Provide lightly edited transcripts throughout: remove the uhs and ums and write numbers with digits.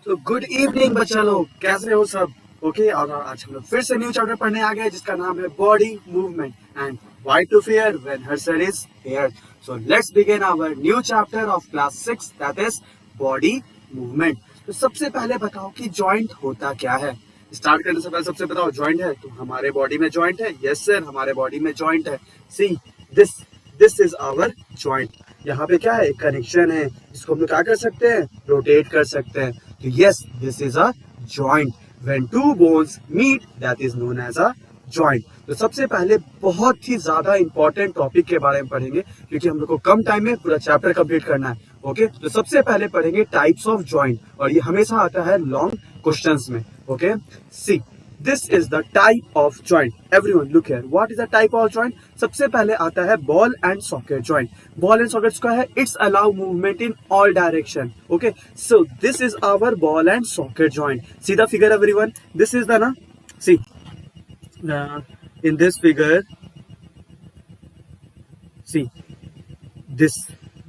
तो good evening बच्चा लोग, कैसे हो सब? ओके और आज हम लोग फिर से न्यू चैप्टर पढ़ने आ गए जिसका नाम है body movement and why to fear when her sir is here. So let's begin our new chapter of class 6 that is body movement. तो सबसे पहले बताओ कि जॉइंट होता क्या है. स्टार्ट करने से पहले सबसे बताओ जॉइंट है तो हमारे बॉडी में जॉइंट है. यस सर, हमारे बॉडी में जॉइंट है. See this this is our joint. यहाँ पे क्या है, कनेक्शन है. इसको हम लोग क्या कर सकते हैं, रोटेट कर सकते हैं. तो yes, this is a joint. When two bones meet that is known as a joint. तो सबसे पहले बहुत ही ज्यादा इंपॉर्टेंट टॉपिक के बारे में पढ़ेंगे क्योंकि हम लोग को कम टाइम में पूरा चैप्टर कंप्लीट करना है. ओके तो सबसे पहले पढ़ेंगे टाइप्स ऑफ जॉइंट और ये हमेशा आता है लॉन्ग क्वेश्चंस में. Okay see This is the type of joint. Everyone look here. What is the type of joint? सबसे पहले आता है ball and socket joint. Ball and socket क्या है? It's allow movement in all direction. Okay. So this is our ball and socket joint. See the figure, everyone. This is the See. In this figure. See.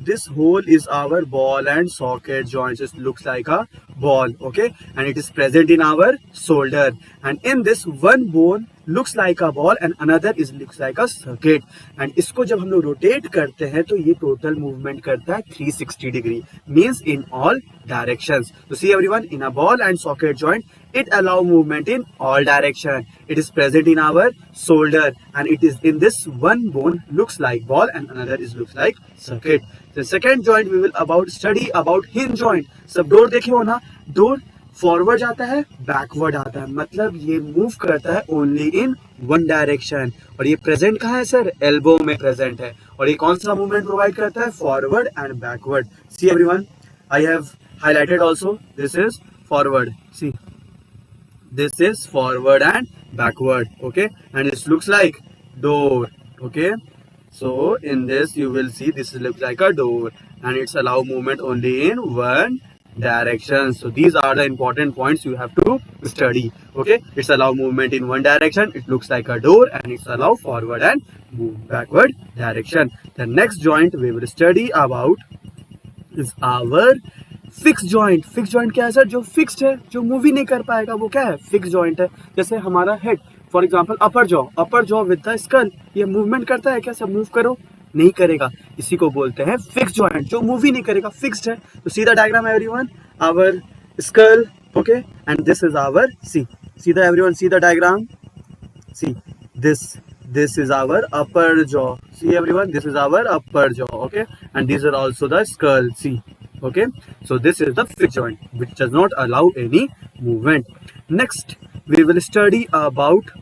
This hole is our ball and socket joint. It looks like a ball, okay, and it is present in our shoulder, and in this one bone looks like a ball and another is looks like a circuit. and इसको जब हम लोग rotate करते हैं तो ये total movement करता है 360 degree, means in all directions. तो see everyone, in a ball and socket joint it allow movement in all direction. It is present in our shoulder and it is in this one bone looks like ball and another is looks like circuit. The second joint we will about study about hinge joint. सब door देखे हो ना, door forward जाता है backward आता है, मतलब ये मूव करता है ओनली इन वन डायरेक्शन. और ये प्रेजेंट कहाँ है सर, एल्बो में प्रेजेंट है. और ये कौन सा मूवमेंट प्रोवाइड करता है, forward and backward. See everyone, I have highlighted also. This is forward. See this is forward and backward, okay, and it looks like door. Okay, so in this you will see this looks like a door and it's allow movement only in one direction. So these are the important points you have to study. Okay, it's allow movement in one direction, it looks like a door, and it's allow forward and move backward direction. The next joint we will study about is our fix joint. Fix joint क्या है sir, जो fixed है, जो move ही नहीं कर पाएगा, वो क्या है, फिक्स जॉइंट है. जैसे हमारा head, for example upper jaw with the skull, ये मूवमेंट करता है क्या, सब मूव करो नहीं करेगा, इसी को बोलते हैं फिक्स जॉइंट, जो मूव ही नहीं करेगा, फिक्स्ड है. तो see the diagram everyone, our skull, okay, and this is our see the everyone, see the diagram. See this is our upper jaw. See everyone, this is our upper jaw, okay, and these are also the skull. See, okay, so this is the fixed joint which does not allow any movement. Next we will study about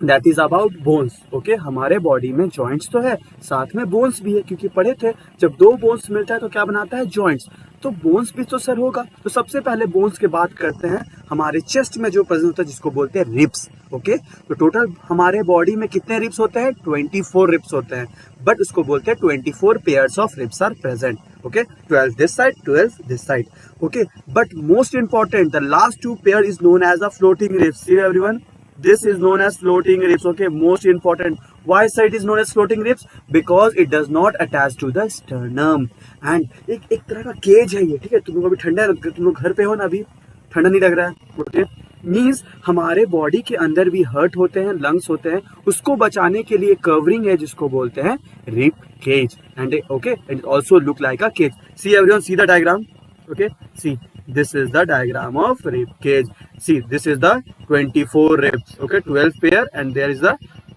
that is about bones. Okay, हमारे body में joints तो है, साथ में bones भी है, क्योंकि पढ़े थे जब दो बोन्स मिलता है तो क्या बनाता है, जॉइंट्स. तो बोन्स भी तो सर होगा. तो सबसे पहले बोन्स की बात करते हैं. हमारे चेस्ट में जो प्रेजेंट होता है जिसको बोलते हैं रिब्स. ओके, तो टोटल हमारे बॉडी में कितने रिब्स होते हैं, 24 रिब्स होते हैं, बट उसको बोलते हैं 24 pairs of ribs are present. Okay, 12 this side, 12 this side. Okay, but most important, the last two pair is known as a floating ribs. See everyone, this is known as floating ribs. Okay, most important, why side is known as floating ribs, because it does not attach to the sternum. and एक तरह का cage है ये, ठीक है. तुम लोग अभी ठंडा, तुम लोग घर पे हो ना, अभी ठंडा नहीं लग रहा है. ओके, मीन्स हमारे बॉडी के अंदर भी हर्ट होते हैं, लंग्स होते हैं, उसको बचाने के लिए कवरिंग है जिसको बोलते हैं rib cage. And okay, it also look like a cage. See everyone, see the diagram. Okay, see, this is the diagram of rib cage. See, this is the 24 ribs. Okay, 12 pair, and there is the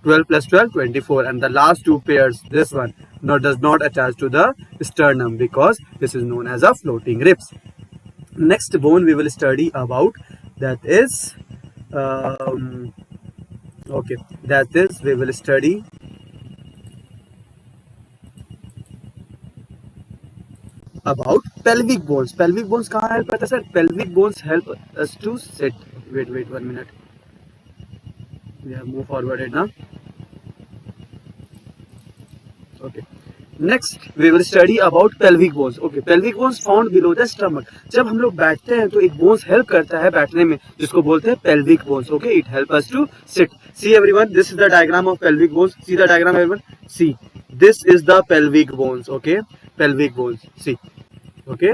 12 plus 12, 24, and the last two pairs, this one does not attach to the sternum because this is known as a floating ribs. Next bone we will study about, that is okay, that is we will study about pelvic bones. Pelvic bones कहाँ help करता है sir, pelvic bones help us to sit. Wait 1 minute, we have move forwarded now. Okay, next we will study about pelvic bones. Okay, pelvic bones found below the stomach. जब हम लोग बैठते हैं तो एक bones help करता है बैठने में, जिसको बोलते हैं pelvic bones. Okay, it help us to sit. See everyone, this is the diagram of pelvic bones. See the diagram everyone. See, this is the pelvic bones. Okay, pelvic bones. See, okay,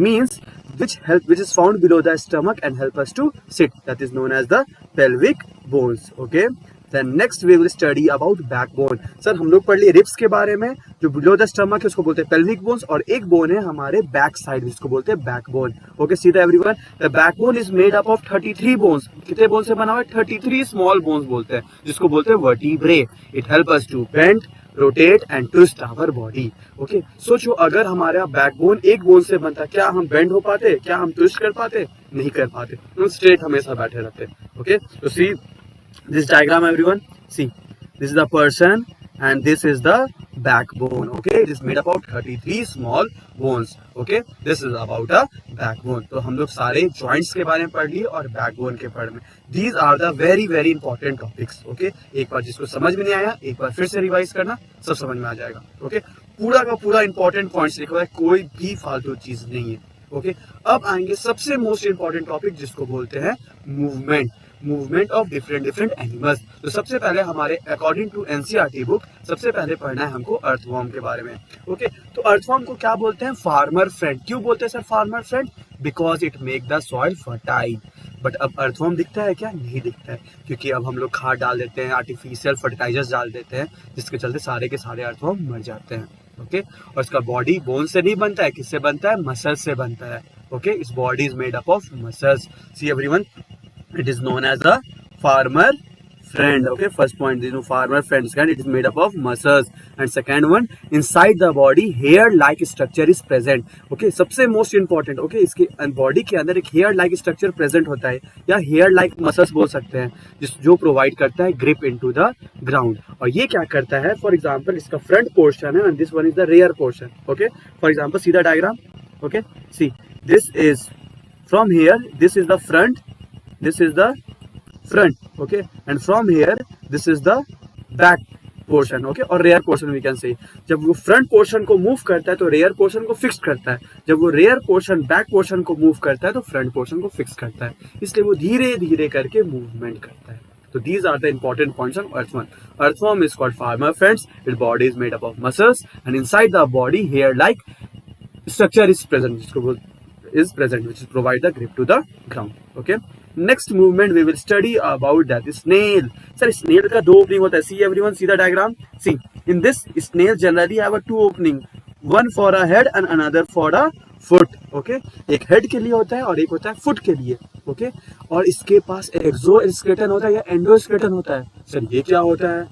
means which is found below the stomach and help us to sit. That is known as the pelvic bones. Okay. Then next we will study about backbone. Sir हम लोग पढ़ लिए ribs के बारे में, जो below the stomach है उसको बोलते हैं पेल्विक बोन्स, और एक बोन है हमारे बैक साइड जिसको बोलते हैं बैकबोन. ओके, सीधा everyone. The backbone is made up of 33 bones. कितने बोन से बना हुआ है? 33 स्मॉल बोन्स बोलते हैं, जिसको बोलते हैं vertebrae. It help us to bend, rotate and twist our body. Okay, सोचो अगर हमारा बैकबोन एक बोन से बनता, क्या हम बेंड हो पाते? क्या हम ट्विस्ट कर पाते? नहीं कर पाते. हम स्ट्रेट हमेशा बैठे रहते. ओके, तो सी this diagram everyone. See, this is the person and this is the backbone. Okay, it is made up of 33 small bones. Okay, this is about a backbone. तो हम लोग सारे joints के बारे में पढ़ लिए और backbone के बारे में. These are the very very important topics. Okay, एक बार जिसको समझ में नहीं आया एक बार फिर से रिवाइज करना, सब समझ में आ जाएगा. Okay, पूरा का पूरा important points लिखा हुआ है, कोई भी फालतू चीज नहीं है. Okay, अब आएंगे सबसे मोस्ट इंपॉर्टेंट टॉपिक जिसको बोलते हैं मूवमेंट ऑफ डिफरेंट एनिमल्स. तो सबसे पहले हमारे अकॉर्डिंग टू एनसीईआरटी बुक सबसे पहले पढ़ना है हमको अर्थवॉर्म के बारे में. ओके, तो अर्थवॉर्म को क्या बोलते हैं? Farmer friend. क्यों बोलते हैं sir farmer friend? Because it make the soil fertile. But अब अर्थवॉर्म दिखता है क्या? नहीं दिखता है, क्योंकि अब हम लोग खाद डाल देते हैं, आर्टिफिशियल फर्टिलाइजर्स डाल देते हैं, जिसके चलते सारे के सारे अर्थवॉर्म मर जाते हैं. ओके, और इसका बॉडी बोन से नहीं बनता है, किससे बनता है? मसल से बनता है. ओके, इस body is made up of muscles. See everyone, it is known as a farmer friend. Okay, first point is farmer friend, and it is made up of muscles. And second one, inside the body hair like structure is present. Okay, सबसे most important. Okay, इसके body के अंदर एक hair like structure present होता है, या hair like muscles बोल सकते हैं, जो प्रोवाइड करता है grip into the ground. और ये क्या करता है? फॉर एग्जाम्पल इसका फ्रंट पोर्शन है, and this one is the rear portion. Okay, for example सीधा diagram. Okay, see, this is from here, this is the front, this is the front. Okay, and from here this is the back portion. Okay, और rear portion we can say. जब वो front portion को move करता है तो rear portion को fix करता है, जब वो rear portion back portion को move करता है तो front portion को fix करता है, इसलिए वो धीरे धीरे करके movement करता है. So these are the important points of earthworm. Earthworm is called farmer friends. Its body is made up of muscles, and inside the body hair-like structure is present, which is provide the grip to the ground. Okay. Next movement we will study about that is snail. Sir, snail का दो opening होता है. See everyone, see the diagram. See, in this snail generally have a two opening, one for a head and another for a foot. Okay, एक head के लिए होता है और एक होता है foot के लिए. Okay, और इसके पास exoskeleton होता है या endoskeleton होता है. सर ये क्या होता है?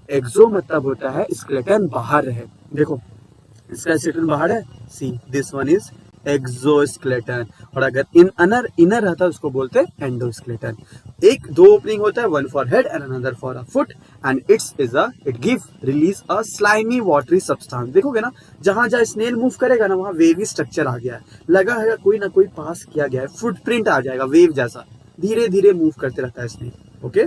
एक्सो मतलब होता है स्केलेटन बाहर है. देखो इसका स्केलेटन बाहर है. See, this one is exoskeleton, और अगर इनर रहता है उसको बोलते हैं एंडोस्केलेटन. एक दो ओपनिंग होता है, one for head and another for a foot, and it give release a slimy watery substance. देखोगे ना, जहां जहां स्नेल मूव करेगा ना वहां वेवी स्ट्रक्चर आ गया है, लगा है कोई ना कोई पास किया गया है, फुटप्रिंट आ जाएगा वेव जैसा, धीरे धीरे मूव करते रहता है स्नेल. ओके,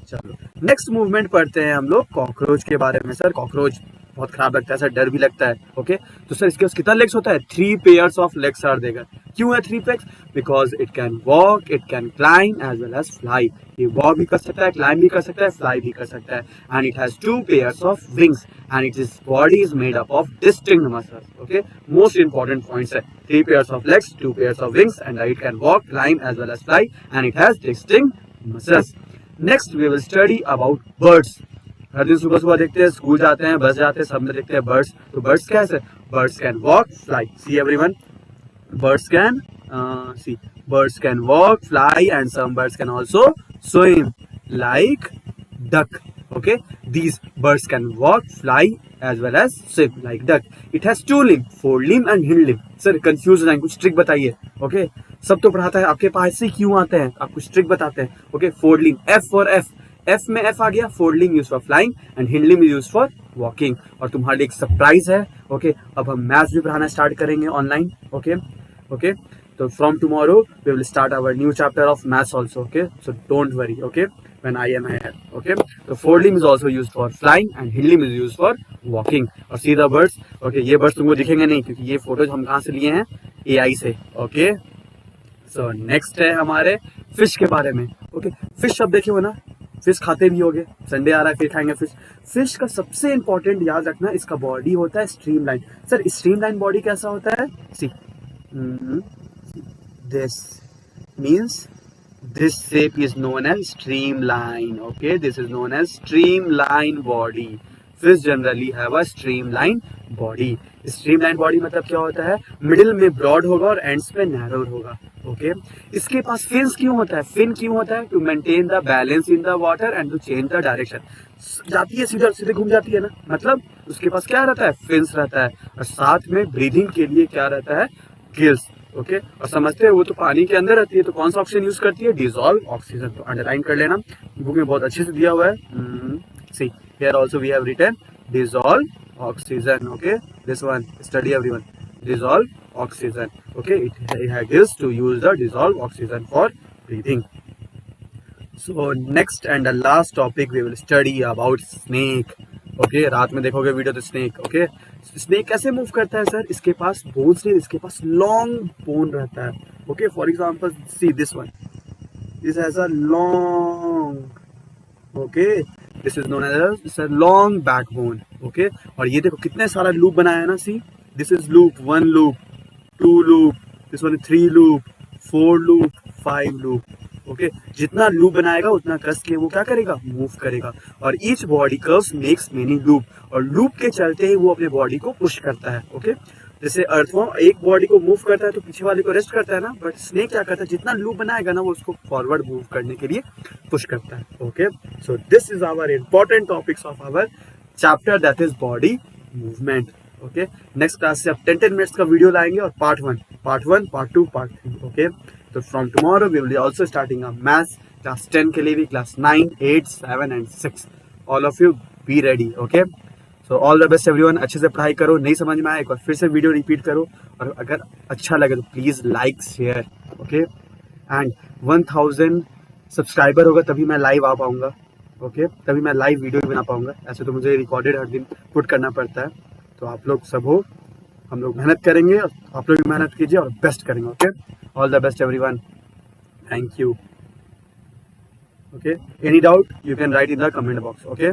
चलो नेक्स्ट मूवमेंट पढ़ते हैं हम लोग कॉकरोच के बारे में. सर कॉकरोच बहुत खराब लगता है सर, डर भी लगता है. ओके, तो सर इसके पास कितना लेग्स होता है? 3 पेयर्स ऑफ लेग्स आर देगा. क्यों है 3 pairs? Because it can walk, it can climb as well as fly. ये वॉक भी कर सकता है, क्लाइम भी कर सकता है, फ्लाई भी कर सकता है. And it has 2 pairs of wings and it is body is made up of distinct muscles. Okay, most important points है 3 pairs of legs, 2 pairs of wings, and it can walk, climb as well as fly, and it has distinct muscles. Next we will study about birds. हर दिन सुबह सुबह देखते हैं, school जाते हैं, बस जाते हैं, सब में देखते हैं बर्ड्स. तो बर्ड्स कैसे? Birds can walk, fly. See everyone, birds can birds can walk, fly, and some birds can also swim like duck. Okay, these birds can walk, fly as well as swim like duck. It has 2 limb, forelimb and hind limb. Sir confuse हो जाएंगे, कुछ trick बताइए. Okay, सब तो पढ़ाता है, आपके पास से क्यों आते हैं, आप कुछ ट्रिक बताते हैं. Okay, forelimb, F for F में F आ गया, forelimb use for flying and hind limb use for walking. और तुम्हारे लिए एक सरप्राइज है. ओके, अब हम मैथ्स भी पढ़ाना स्टार्ट करेंगे ऑनलाइन. ओके, तो from tomorrow we will start our new chapter of maths also. Okay, so don't worry. Okay, when I am here. Okay, so forelimb is also used for flying and hind limb is used for walking. और see the birds. Okay, ये birds तुमको दिखेंगे नहीं क्योंकि ये photos हम कहाँ से लिए हैं? AI से. Okay, so next है हमारे फिश के बारे में. Okay, फिश अब देखे हो ना, फिश खाते भी होगे, संडे आ रहा है फिर खाएंगे फिश. फिश का सबसे इंपॉर्टेंट याद रखना, इसका बॉडी होता है स्ट्रीमलाइन. सर स्ट्रीमलाइन बॉडी कैसा होता है? सी, this means this shape is known as streamline. Okay, this is known as streamline body. Fish generally have a streamline body. streamline body मतलब क्या होता है, मिडिल में ब्रॉड होगा और एंड्स पे नैरो होगा. ओके, इसके पास फिन्स क्यों होता है? फिन क्यों होता है? To maintain the balance in the water and to change the direction. जाती है सीधे सीधे घूम जाती है ना, मतलब उसके पास क्या रहता है? फिन्स रहता है. और साथ में ब्रीदिंग के लिए क्या रहता है? गिल्स. ओके, और समझते हैं वो तो पानी के अंदर रहती है, तो कौन सा ऑप्शन यूज करती है? Dissolve oxygen. तो अंडरलाइन कर लेना, बुक में बहुत अच्छे से दिया हुआ है. See here also we have written dissolve oxygen. Okay, this one study everyone. Dissolve oxygen. Okay, it gives to use the dissolved oxygen for breathing. So next and the last topic we will study about snake. Okay, रात में देखोगे video तो snake. Okay, snake कैसे move करता है sir? इसके पास bones नहीं, इसके पास लॉन्ग बोन रहता है. Okay, for example see this one. This has a long. Okay, this is known as long backbone. Okay, और ये देखो कितने सारा लूप बनाया है ना. See this is loop 1 loop 2 loop, this one 3 loop 4 loop 5 loop. Okay, जितना loop बनाएगा उतना कस के वो क्या करेगा? मूव करेगा. और each body curves makes many loop, और लूप के चलते ही वो अपने बॉडी को पुश करता है. ओके, जैसे अर्थवॉर्म एक बॉडी को मूव करता है तो पीछे वाले को रेस्ट करता है ना, बट स्नेक क्या करता है? जितना लूप बनाएगा ना वो उसको फॉरवर्ड मूव करने के लिए पुश करता है. Okay, so this is our important topics of our chapter, that is body movement. Okay, next class से अब 10 मिनट्स का वीडियो लाएंगे, और पार्ट 1, पार्ट 2, पार्ट 3. ओके, तो from tomorrow we will also starting a maths class 10 के लिए भी, class 9, 8, 7 and 6. All of you be ready. Okay, so all the best everyone. अच्छे से पढ़ाई करो. नहीं समझ में आए एक बार फिर से वीडियो रिपीट करो, और अगर अच्छा लगे तो please like share. Okay, and 1000 subscriber होगा तभी मैं लाइव आ पाऊंगा. ओके, तभी मैं लाइव वीडियो भी बना पाऊंगा. ऐसे तो मुझे रिकॉर्डेड हर दिन पुट करना पड़ता है. तो आप लोग सब हो, हम लोग मेहनत करेंगे, और आप लोग भी मेहनत कीजिए और बेस्ट करेंगे. Okay, all the best everyone. Thank you. Okay, any doubt you can write in the comment box. Okay.